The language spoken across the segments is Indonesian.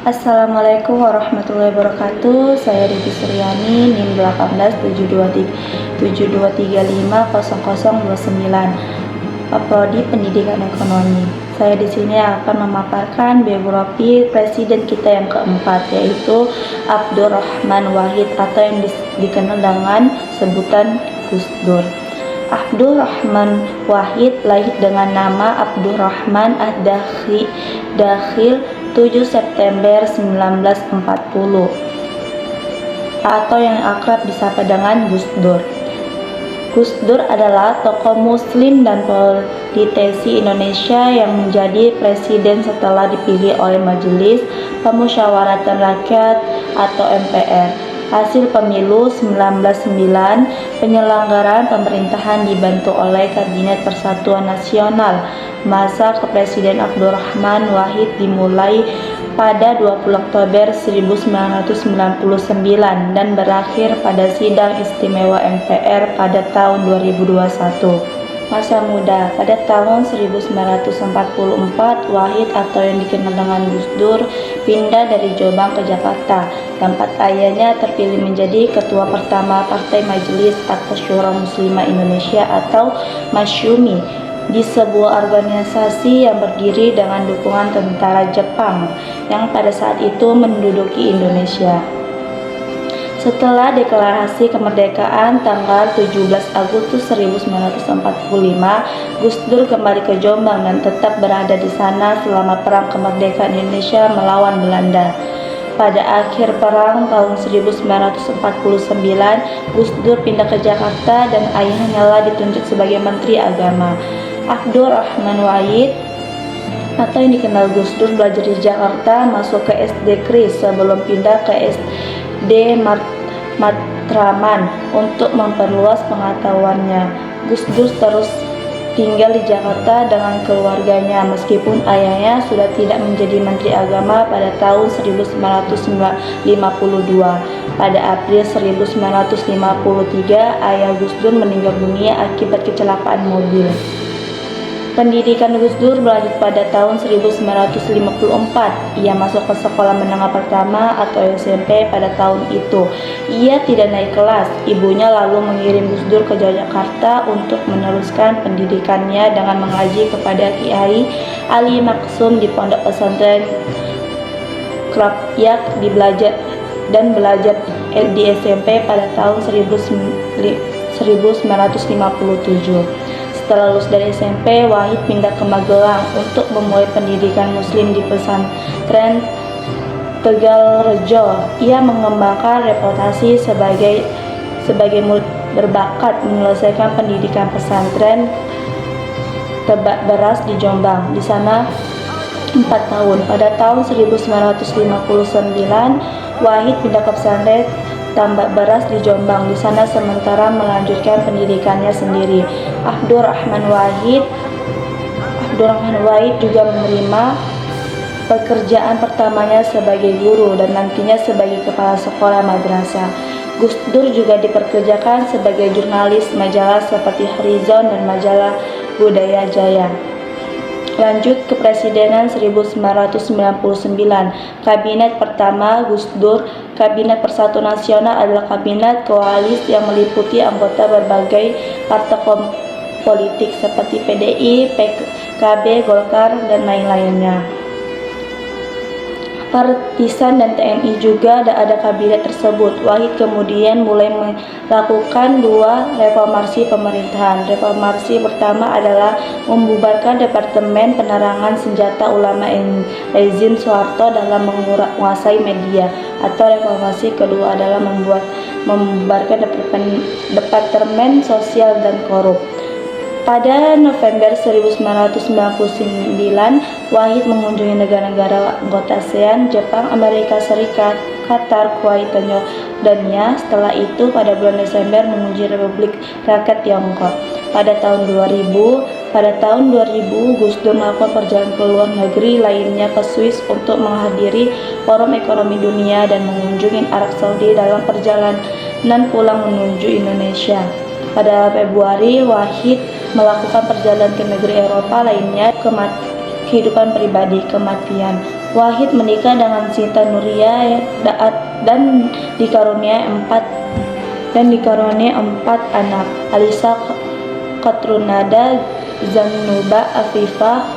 Assalamualaikum warahmatullahi wabarakatuh. Saya Diti Suryani, NIM 1872350029, Prodi Pendidikan Ekonomi. Saya di sini akan memaparkan biografi presiden kita yang keempat, yaitu Abdurrahman Wahid atau yang dikenal dengan sebutan Gus Dur. Abdurrahman Wahid lahir dengan nama Abdurrahman Ad-Dakhil 7 September 1940 atau yang akrab disapa dengan Gus Dur. Gus Dur adalah tokoh muslim dan politisi Indonesia yang menjadi presiden setelah dipilih oleh Majelis Pemusyawaratan Rakyat atau MPR. Hasil pemilu 1999, penyelenggaraan pemerintahan dibantu oleh Kabinet Persatuan Nasional. Masa kepresiden Abdurrahman Wahid dimulai pada 20 Oktober 1999 dan berakhir pada sidang istimewa MPR pada tahun 2021. Masa muda. Pada tahun 1944, Wahid atau yang dikenal dengan Gus Dur pindah dari Jombang ke Jakarta. Tempat ayahnya terpilih menjadi ketua pertama Partai Majelis atau Syura Muslimah Indonesia atau Masyumi di sebuah organisasi yang berdiri dengan dukungan tentara Jepang yang pada saat itu menduduki Indonesia. Setelah deklarasi kemerdekaan tanggal 17 Agustus 1945, Gus Dur kembali ke Jombang dan tetap berada di sana selama Perang Kemerdekaan Indonesia melawan Belanda. Pada akhir perang tahun 1949, Gus Dur pindah ke Jakarta dan ayahnya lah ditunjuk sebagai Menteri Agama. Abdurrahman Wahid atau yang dikenal Gus Dur belajar di Jakarta, masuk ke SD Kris sebelum pindah ke SD Matraman untuk memperluas pengetahuannya. Gus Dur terus tinggal di Jakarta dengan keluarganya meskipun ayahnya sudah tidak menjadi Menteri Agama pada tahun 1952. Pada April 1953, ayah Gus Dur meninggal dunia akibat kecelakaan mobil. Pendidikan Gus Dur berlanjut pada tahun 1954. Ia masuk ke sekolah menengah pertama atau SMP pada tahun itu. Ia tidak naik kelas. Ibunya lalu mengirim Gus Dur ke Jakarta untuk meneruskan pendidikannya dengan mengaji kepada Kiai Ali Maksum di Pondok Pesantren Krapyak belajar di SMP pada tahun 1957. Setelah lulus dari SMP, Wahid pindah ke Magelang untuk memulai pendidikan muslim di pesantren Tegalrejo. Ia mengembangkan reputasi sebagai murid berbakat, menyelesaikan pendidikan pesantren Tebak Beras di Jombang. Di sana 4 tahun. Pada tahun 1959, Wahid pindah ke pesantren Tambak Beras di Jombang. Di sana sementara melanjutkan pendidikannya sendiri. Abdurrahman Wahid juga menerima pekerjaan pertamanya sebagai guru dan nantinya sebagai kepala sekolah madrasah. Gus Dur juga dipekerjakan sebagai jurnalis majalah seperti Horizon dan majalah Budaya Jaya. Lanjut ke Presidenan 1999. Kabinet pertama Gus Dur. Kabinet Persatuan Nasional adalah kabinet koalisi yang meliputi anggota berbagai partai politik seperti PDI, PKB, Golkar, dan lain-lainnya. Partisan dan TNI juga ada kabinet tersebut. Wahid kemudian mulai melakukan 2 reformasi pemerintahan. Reformasi pertama adalah membubarkan Departemen Penerangan Senjata Ulama rezim Soeharto dalam menguasai media, atau reformasi kedua adalah membubarkan Departemen Sosial dan Korup. Pada November 1999, Wahid mengunjungi negara-negara anggota ASEAN, Jepang, Amerika Serikat, Qatar, Kuwait, dan Yordania. Setelah itu, pada bulan Desember mengunjungi Republik Rakyat Tiongkok. Pada tahun 2000, Gus Dur melakukan perjalanan ke luar negeri lainnya ke Swiss untuk menghadiri Forum Ekonomi Dunia dan mengunjungi Arab Saudi dalam perjalanan pulang menuju Indonesia. Pada Februari, Wahid melakukan perjalanan ke negeri Eropa lainnya, kehidupan pribadi, kematian. Wahid menikah dengan Sinta Nuria dan dikaruniai empat anak: Alisa, Katrunada, Zanuba, Afifah,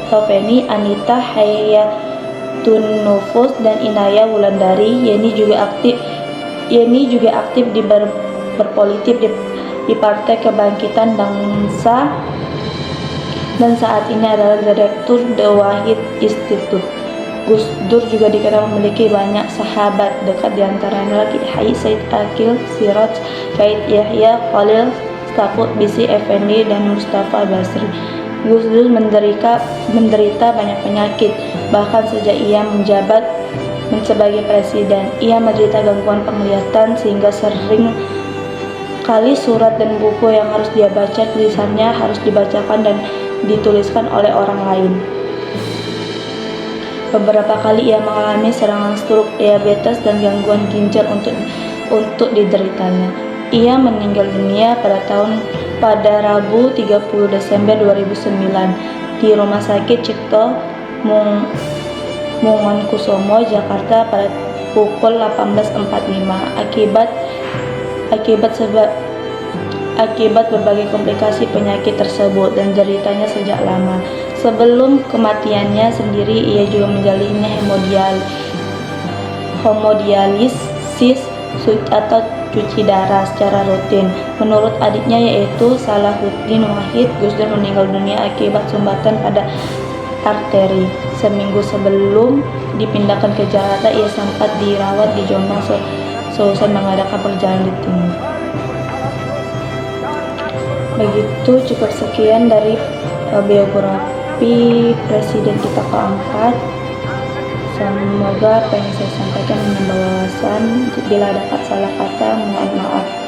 Sofeni, Anita, Hayatun Nufus, dan Inaya Wulandari. Yeni juga aktif berpolitik di Partai Kebangkitan Bangsa dan saat ini adalah Direktur The Wahid Institute. Gus Dur juga dikenal memiliki banyak sahabat dekat, diantaranya Kiai Said Akil Siraj, Said Yahya Khalil Stakuf, Bisi Effendi, dan Mustafa Basri. Gus Dur menderita banyak penyakit, bahkan sejak ia menjabat sebagai presiden. Ia menderita gangguan penglihatan sehingga sering kali surat dan buku yang harus dia baca tulisannya harus dibacakan dan dituliskan oleh orang lain. Beberapa kali ia mengalami serangan stroke, diabetes, dan gangguan ginjal untuk dideritanya. Ia meninggal dunia pada Rabu 30 Desember 2009 di Rumah Sakit Cipto Mangunkusumo, Jakarta pada pukul 18.45 akibat berbagai komplikasi penyakit tersebut dan deritanya sejak lama. Sebelum kematiannya sendiri, ia juga menjalani hemodialisis atau cuci darah secara rutin. Menurut adiknya yaitu Salahuddin Wahid, Gus Dur meninggal dunia akibat sumbatan pada arteri. Seminggu sebelum dipindahkan ke Jakarta, ia sempat dirawat di Jombang seusai mengadakan perjalanan di timur. Begitu, cukup sekian dari biografi presiden kita keempat. Semoga apa yang saya sampaikan menambah wawasan. Bila dapat salah kata, mohon maaf.